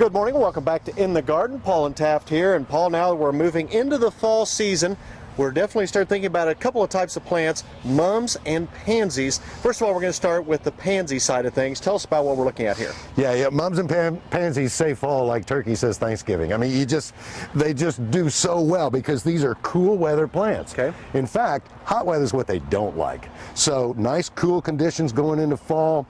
Good morning, welcome back to In the Garden. Paul and Taft here, and Paul, now we're moving into the fall season. We're definitely start thinking about a couple of types of plants, mums and pansies. First of all, we're going to start with the pansy side of things. Tell us about what we're looking at here. Yeah, mums and pansies say fall like turkey says Thanksgiving. I mean, they just do so well because these are cool weather plants. Okay. In fact, hot weather is what they don't like. So nice cool conditions going into fall.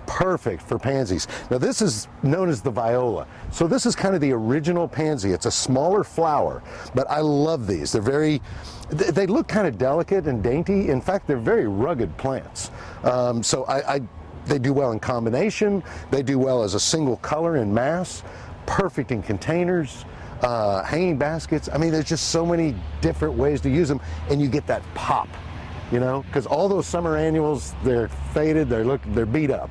Perfect for pansies. Now this is known as the viola. So this is kind of the original pansy. It's a smaller flower, but I love these. They look kind of delicate and dainty. In fact, they're very rugged plants. They do well in combination. They do well as a single color in mass. Perfect in containers, hanging baskets. I mean, there's just so many different ways to use them, and you get that pop, you know, because all those summer annuals, they're faded, they're beat up.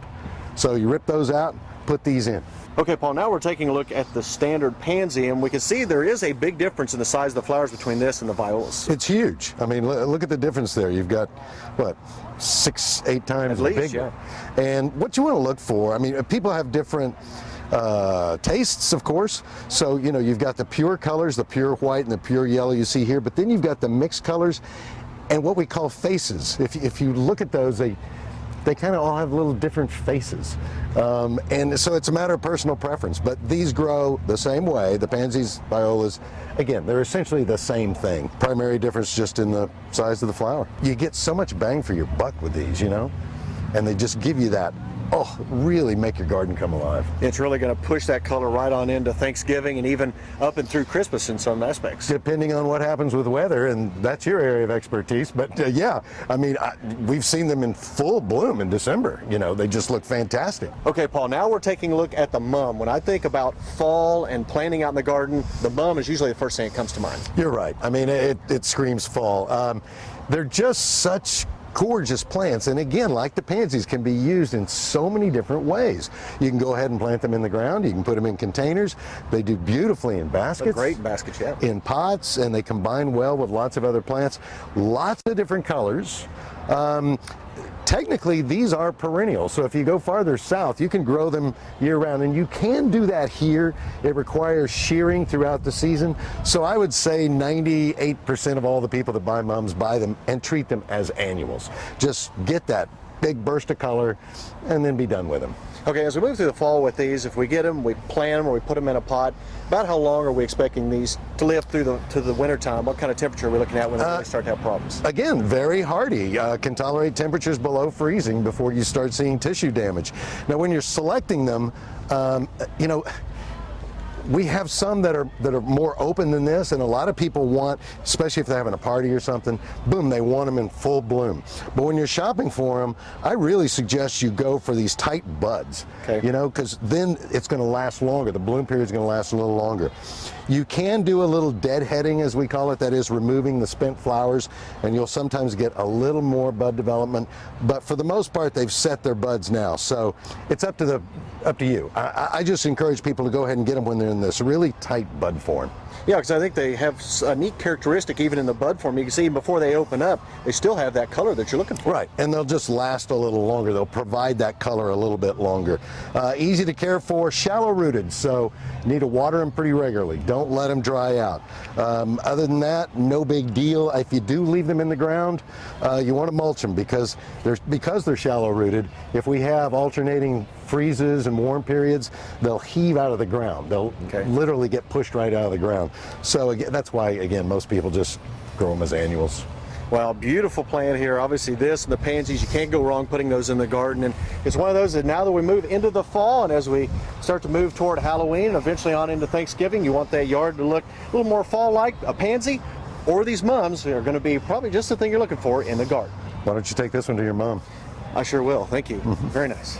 So you rip those out, put these in. Okay, Paul, now we're taking a look at the standard pansy, and we can see there is a big difference in the size of the flowers between this and the violas. It's huge. I mean, look at the difference there. You've got, what, 6-8 times bigger. Yeah. And what you want to look for, I mean, people have different tastes, of course. So, you know, you've got the pure colors, the pure white and the pure yellow you see here, but then you've got the mixed colors and what we call faces. If you look at those, they kind of all have little different faces. And so it's a matter of personal preference, but these grow the same way. The pansies, violas, again, they're essentially the same thing. Primary difference just in the size of the flower. You get so much bang for your buck with these, you know, and they just give you that, really make your garden come alive. It's really going to push that color right on into Thanksgiving and even up and through Christmas in some aspects. Depending on what happens with weather, and that's your area of expertise, but yeah, I mean, we've seen them in full bloom in December. You know, they just look fantastic. Okay, Paul, now we're taking a look at the mum. When I think about fall and planting out in the garden, the mum is usually the first thing that comes to mind. You're right. I mean, it screams fall. They're just such gorgeous plants, and again, like the pansies, can be used in so many different ways. You can go ahead and plant them in the ground. You can put them in containers. They do beautifully in baskets. They're great in baskets, yeah. In pots, and they combine well with lots of other plants. Lots of different colors. Technically, these are perennial, so if you go farther south, you can grow them year-round, and you can do that here. It requires shearing throughout the season, so I would say 98% of all the people that buy mums buy them and treat them as annuals. Just get that big burst of color and then be done with them. Okay, as we move through the fall with these, if we get them, we plant them or we put them in a pot, about how long are we expecting these to live through to the winter time? What kind of temperature are we looking at when they really start to have problems? Again, very hardy, can tolerate temperatures below freezing before you start seeing tissue damage. Now, when you're selecting them, you know, we have some that are more open than this, and a lot of people want, especially if they're having a party or something, boom, they want them in full bloom. But when you're shopping for them, I really suggest you go for these tight buds, okay. You know, because then it's going to last longer. The bloom period is going to last a little longer. You can do a little deadheading, as we call it, that is removing the spent flowers, and you'll sometimes get a little more bud development, but for the most part, they've set their buds now, so it's up to you. I just encourage people to go ahead and get them when they're in this really tight bud form. Yeah, because I think they have a neat characteristic even in the bud form. You can see even before they open up, they still have that color that you're looking for. Right, and they'll just last a little longer. They'll provide that color a little bit longer. Easy to care for, shallow rooted, so you need to water them pretty regularly. Don't let them dry out. Other than that, no big deal. If you do leave them in the ground, you want to mulch them because they're shallow rooted. If we have alternating freezes and warm periods, they'll heave out of the ground. They'll literally get pushed right out of the ground. So again, that's why, again, most people just grow them as annuals. Well, beautiful plant here. Obviously this and the pansies, you can't go wrong putting those in the garden. And it's one of those that now that we move into the fall and as we start to move toward Halloween and eventually on into Thanksgiving, you want that yard to look a little more fall-like. A pansy or these mums are going to be probably just the thing you're looking for in the garden. Why don't you take this one to your mom? I sure will. Thank you. Very nice.